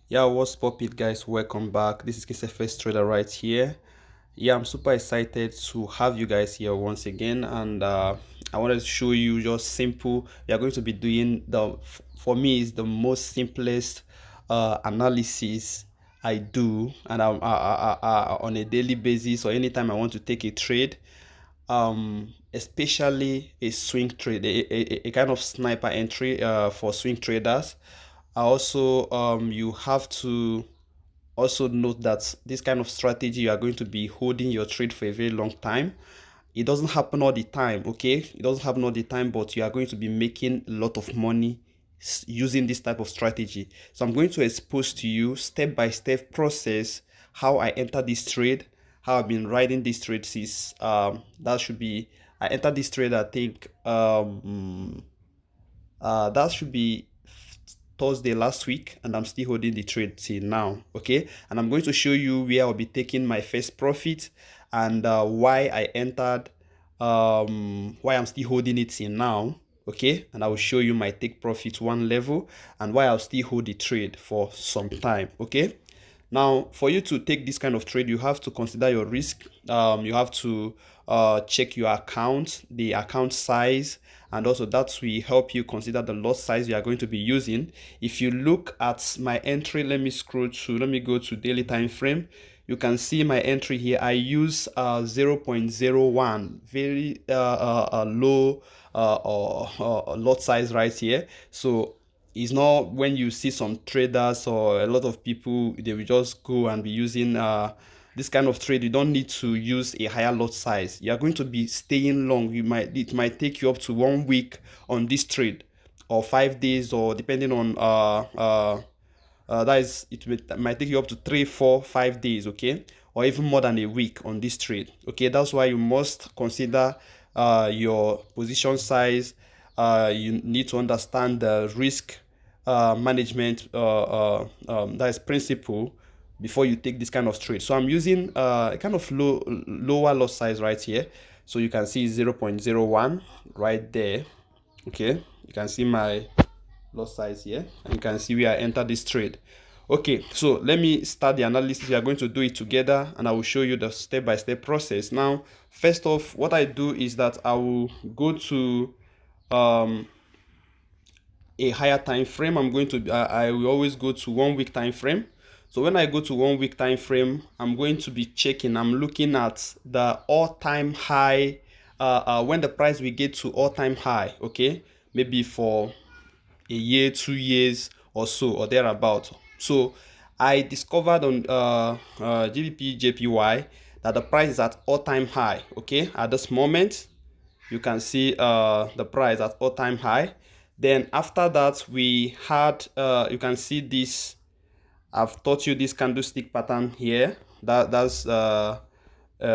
Yeah, what's poppin', guys? Welcome back. This is KSFS Trader right here. Yeah, I'm super excited to have you guys here once again, and I wanted to show you just simple. We are going to be doing for me is the most simplest analysis I do, and on a daily basis or anytime I want to take a trade, especially a swing trade, a kind of sniper entry for swing traders. I also you have to also note that this kind of strategy, you are going to be holding your trade for a very long time. It doesn't happen all the time, okay? It doesn't happen all the time, but you are going to be making a lot of money using this type of strategy. So I'm going to expose to you step by step process how I enter this trade, how I've been riding this trade since that should be I entered this trade, I think that should be Thursday last week, and I'm still holding the trade till now. Okay, and I'm going to show you where I'll be taking my first profit and why I entered, why I'm still holding it till now. Okay, and I will show you my take profit one level and why I'll still hold the trade for some time. Okay, now, for you to take this kind of trade, you have to consider your risk. You have to check your account, the account size, and also that will help you consider the lot size you are going to be using. If you look at my entry, let me go to daily time frame. You can see my entry here. I use 0.01, very low lot size right here. So it's not when you see some traders or a lot of people, they will just go and be using this kind of trade. You don't need to use a higher lot size. You are going to be staying long. It might take you up to 1 week on this trade, or 5 days, or depending on that is it might take you up to 3 4 5 days, okay, or even more than a week on this trade. Okay, that's why you must consider your position size. You need to understand the risk management, that is principle, before you take this kind of trade. So I'm using a kind of lower lot size right here. So you can see 0.01 right there. Okay, you can see my lot size here, and you can see where I entered this trade. Okay, so let me start the analysis. We are going to do it together, and I will show you the step-by-step process. Now, first off, what I do is that I will go to um, a higher time frame. I will always go to 1 week time frame. So when I go to 1 week time frame, I'm going to be checking. I'm looking at the all-time high, when the price will get to all-time high. Okay, maybe for a year, 2 years or so, or thereabout. So I discovered on GBPJPY that the price is at all-time high. Okay, at this moment you can see the price at all-time high. Then after that, we had you can see this. I've taught you this candlestick pattern here. That's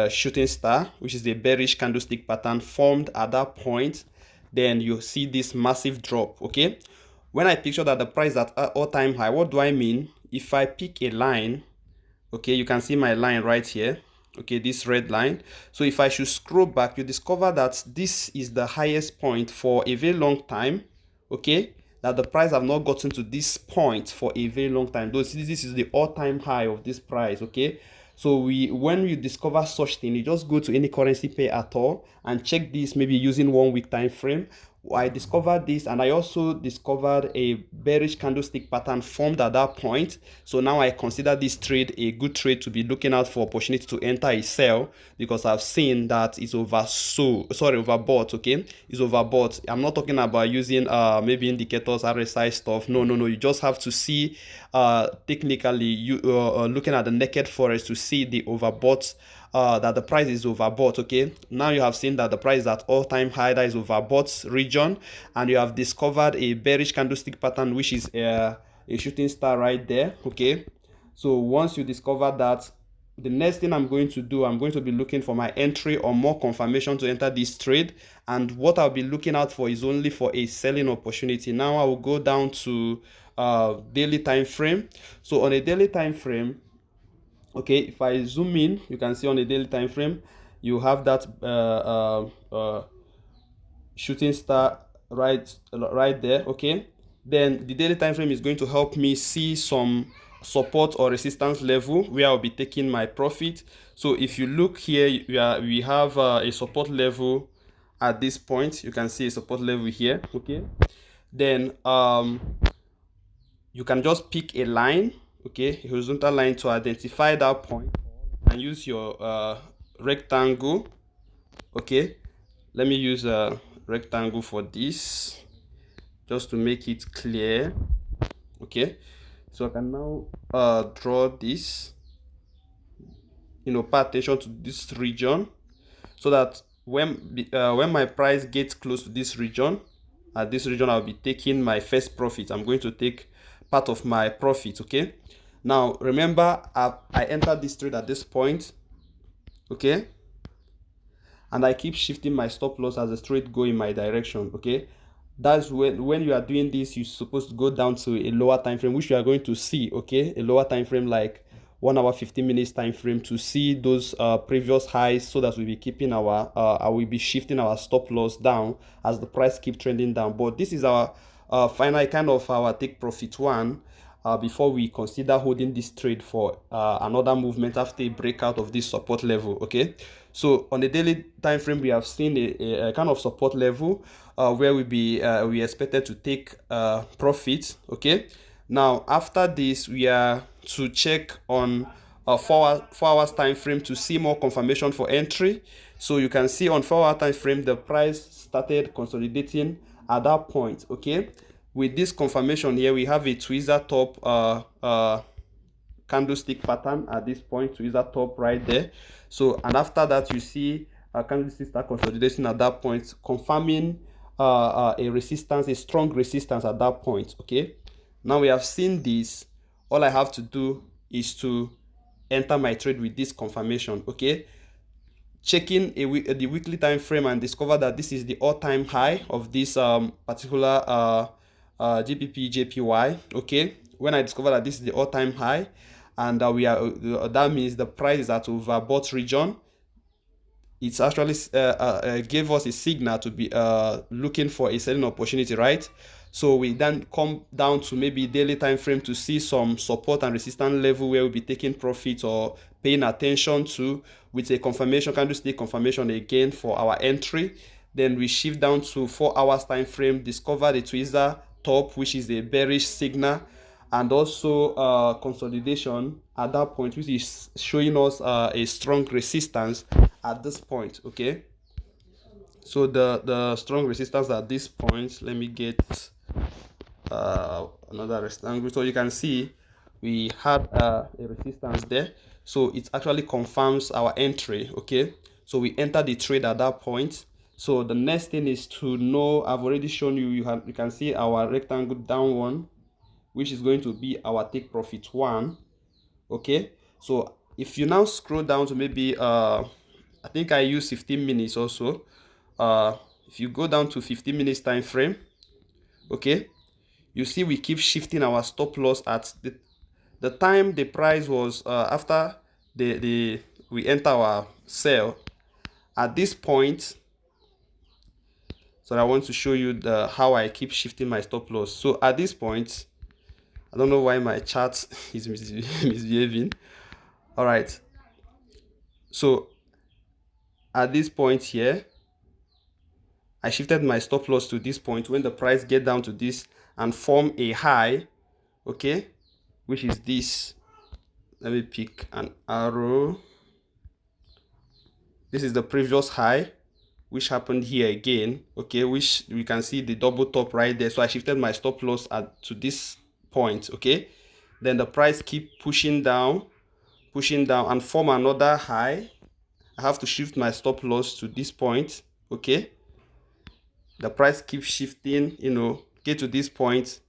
shooting star, which is the bearish candlestick pattern formed at that point. Then you see this massive drop. Okay, when I picture that the price at all-time high, what do I mean? If I pick a line, okay, you can see my line right here. Okay, this red line. So if I should scroll back, you discover that this is the highest point for a very long time. Okay, that the price have not gotten to this point for a very long time. This is the all-time high of this price. Okay, so when you discover such thing, you just go to any currency pair at all and check this, maybe using 1 week time frame. I discovered this, and I also discovered a bearish candlestick pattern formed at that point. So now I consider this trade a good trade to be looking out for opportunity to enter a sell, because I've seen that it's overbought. Okay, it's overbought. I'm not talking about using maybe indicators, RSI stuff. No. You just have to see technically, you looking at the naked forex to see the overbought, that the price is overbought. Okay, now you have seen that the price is at all-time high, that is overbought region, and you have discovered a bearish candlestick pattern, which is a shooting star right there. Okay, so once you discover that, the next thing I'm going to do, I'm going to be looking for my entry or more confirmation to enter this trade. And what I'll be looking out for is only for a selling opportunity. Now I will go down to daily time frame. So on a daily time frame, okay, if I zoom in, you can see on a daily time frame, you have that shooting star right there. Okay, then the daily time frame is going to help me see some support or resistance level where I'll be taking my profit. So if you look here, we have a support level at this point. You can see a support level here. Okay, then you can just pick a line, okay, a horizontal line to identify that point, and use your rectangle. Okay, let me use a rectangle for this just to make it clear. Okay, so I can now draw this, pay attention to this region, so that when my price gets close to this region, at this region I'll be taking my first profit. I'm going to take part of my profit. Okay, now remember, I entered this trade at this point. Okay, and I keep shifting my stop loss as the trade go in my direction. Okay, that's when you are doing this, you're supposed to go down to a lower time frame, which you are going to see. Okay, a lower time frame like 1 hour 15 minutes time frame, to see those previous highs, so that we'll be keeping our I will be shifting our stop loss down as the price keep trending down. But this is our final kind of our take profit one, before we consider holding this trade for another movement after a breakout of this support level. Okay, so on the daily time frame, we have seen a kind of support level where we expected to take profit. Okay, now after this, we are to check on a 4 hours time frame to see more confirmation for entry. So you can see on 4 hour time frame, the price started consolidating at that point. Okay, with this confirmation here, we have a tweezer top candlestick pattern at this point, tweezer top right there. So, and after that, you see a candlestick start consolidating at that point, confirming a resistance, a strong resistance at that point. Okay, now we have seen this. All I have to do is to enter my trade with this confirmation. Okay, checking the weekly time frame, and discover that this is the all-time high of this particular GBPJPY. Okay, when I discover that this is the all-time high, and that means the price is at overbought region, it's actually gave us a signal to be looking for a selling opportunity, right? So we then come down to maybe daily time frame to see some support and resistance level where we'll be taking profit or paying attention to, with a confirmation candlestick confirmation again for our entry. Then we shift down to 4 hours time frame, discover the tweezer top, which is a bearish signal, and also consolidation at that point, which is showing us a strong resistance at this point. Okay, so the strong resistance at this point, let me get another rectangle, so you can see we had a resistance there, so it actually confirms our entry. Okay, so we enter the trade at that point. So the next thing is to know, I've already shown you, you can see our rectangle down one, which is going to be our take profit one. Okay, so if you now scroll down to maybe I think I use 15 minutes also. If you go down to 15 minutes time frame, okay, you see we keep shifting our stop loss at the time the price was after we enter our sell at this point. So I want to show you how I keep shifting my stop loss. So at this point, I don't know why my chart is misbehaving. All right, so at this point here, I shifted my stop loss to this point. When the price get down to this and form a high, okay, which is this, let me pick an arrow. This is the previous high, which happened here again. Okay, which we can see the double top right there. So I shifted my stop loss to this point. Okay, then the price keep pushing down and form another high. I have to shift my stop loss to this point. Okay, the price keeps shifting, get to this point.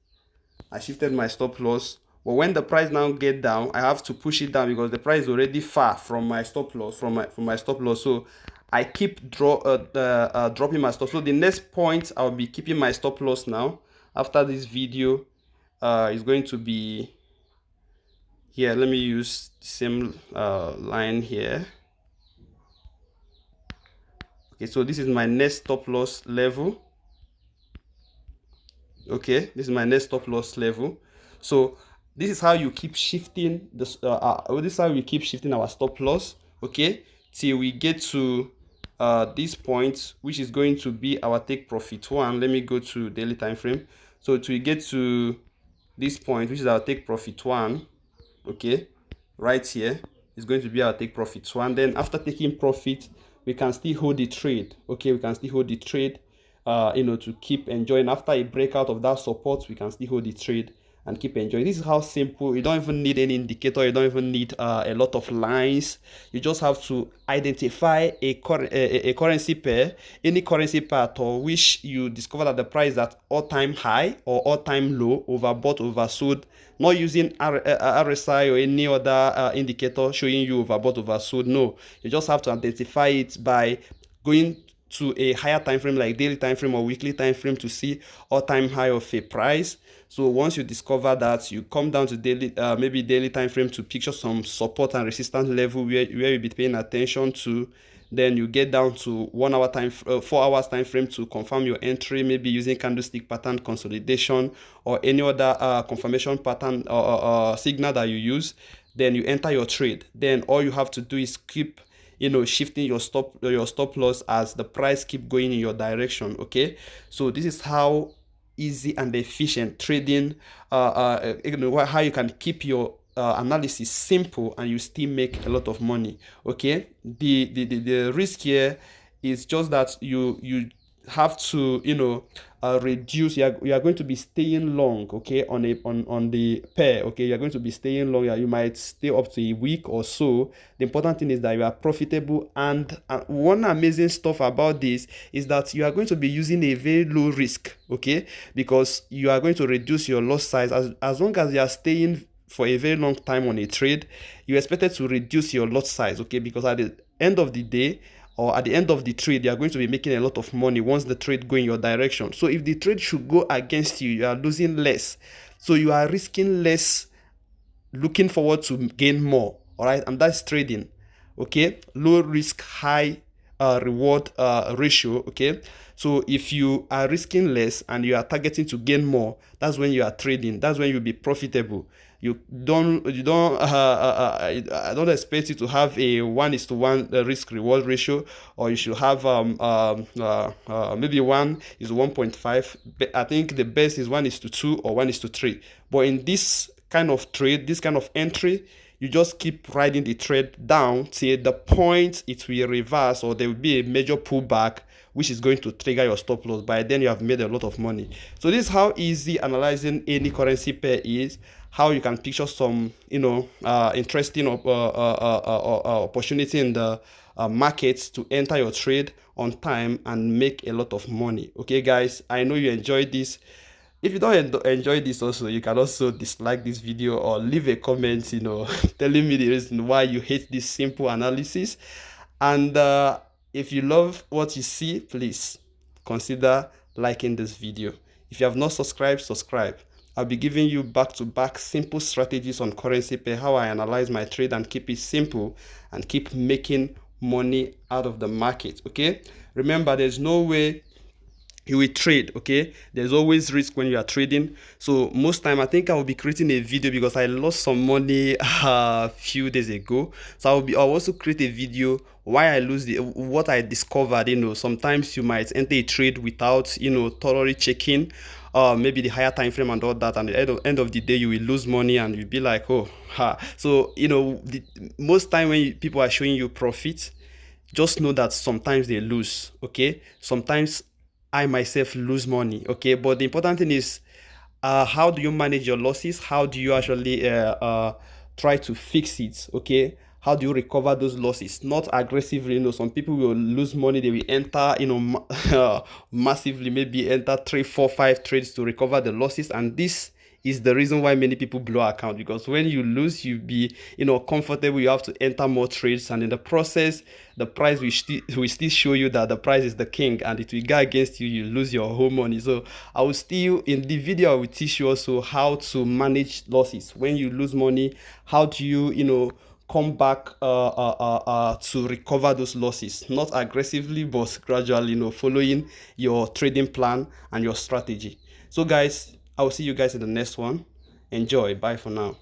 I shifted my stop loss, but when the price now get down, I have to push it down because the price is already far from my stop loss, from my stop loss. So I keep dropping my stop. So the next point, I'll be keeping my stop loss now. After this video is going to be here. Let me use the same line here. Okay, so this is my next stop loss level. Okay, this is my next stop loss level. So this is how you keep shifting this. This is how we keep shifting our stop loss. Okay, till we get to this point, which is going to be our take profit one. Let me go to daily time frame. So till we get to this point, which is our take profit one, okay, right here is going to be our take profit one. Then after taking profit, we can still hold the trade. Okay, we can still hold the trade, to keep enjoying. After a breakout of that support, we can still hold the trade and keep enjoying. This is how simple. You don't even need any indicator. You don't even need a lot of lines. You just have to identify a currency pair, any currency pair at all, which you discover that the price is at all-time high or all-time low, overbought, oversold, not using RSI or any other indicator showing you overbought, oversold. No, you just have to identify it by going to a higher time frame like daily time frame or weekly time frame to see all-time high of a price. So once you discover that, you come down to daily, maybe daily time frame to picture some support and resistance level where you'll be paying attention to. Then you get down to 1 hour time, 4 hours time frame to confirm your entry, maybe using candlestick pattern consolidation or any other confirmation pattern or signal that you use. Then you enter your trade. Then all you have to do is keep shifting your stop loss as the price keep going in your direction. Okay, so this is how easy and efficient trading, how you can keep your analysis simple and you still make a lot of money. Okay, the risk here is just that you have to reduce. You are going to be staying long, okay, on the pair. Okay, you are going to be staying long. You might stay up to a week or so. The important thing is that you are profitable, and one amazing stuff about this is that you are going to be using a very low risk, okay, because you are going to reduce your loss size as long as you are staying for a very long time on a trade. You expected to reduce your lot size, okay, because at the end of the day or at the end of the trade, you are going to be making a lot of money once the trade go in your direction. So if the trade should go against you, you are losing less. So you are risking less, looking forward to gain more. All right, and that's trading. Okay, low risk, high reward ratio. Okay, so if you are risking less and you are targeting to gain more, that's when you are trading. That's when you'll be profitable. I don't expect you to have a 1:1 risk reward ratio, or you should have maybe 1:1.5. I think the best is 1:2 or 1:3. But in this kind of trade, this kind of entry, you just keep riding the trade down till the point it will reverse or there will be a major pullback, which is going to trigger your stop loss. By then you have made a lot of money. So this is how easy analyzing any currency pair is, how you can picture some interesting opportunity in the markets to enter your trade on time and make a lot of money. Okay guys, I know you enjoyed this. If you don't enjoy this also, you can also dislike this video or leave a comment, telling me the reason why you hate this simple analysis. And if you love what you see, please consider liking this video. If you have not subscribed, subscribe. I'll be giving you back-to-back simple strategies on currency pair, how I analyze my trade and keep it simple and keep making money out of the market. Okay, remember, there's no way you will trade. Okay, there's always risk when you are trading. So most time I think I will be creating a video because I lost some money a few days ago. So I'll also create a video why I lose what I discovered. Sometimes you might enter a trade without thoroughly checking maybe the higher time frame and all that, and at the end of the day you will lose money and you'll be like, oh ha. So most time when people are showing you profit, just know that sometimes they lose. Okay, sometimes I myself lose money. Okay, but the important thing is how do you manage your losses? How do you actually try to fix it? Okay, how do you recover those losses? Not aggressively. Some people will lose money, they will enter massively, maybe enter 3 4 5 trades to recover the losses, and this is the reason why many people blow account, because when you lose, you be comfortable, you have to enter more trades, and in the process the price will still show you that the price is the king, and it will go against you, you lose your whole money. So I will still, in the video, I will teach you also how to manage losses when you lose money. How do you come back to recover those losses, not aggressively but gradually, following your trading plan and your strategy. So guys, I will see you guys in the next one. Enjoy. Bye for now.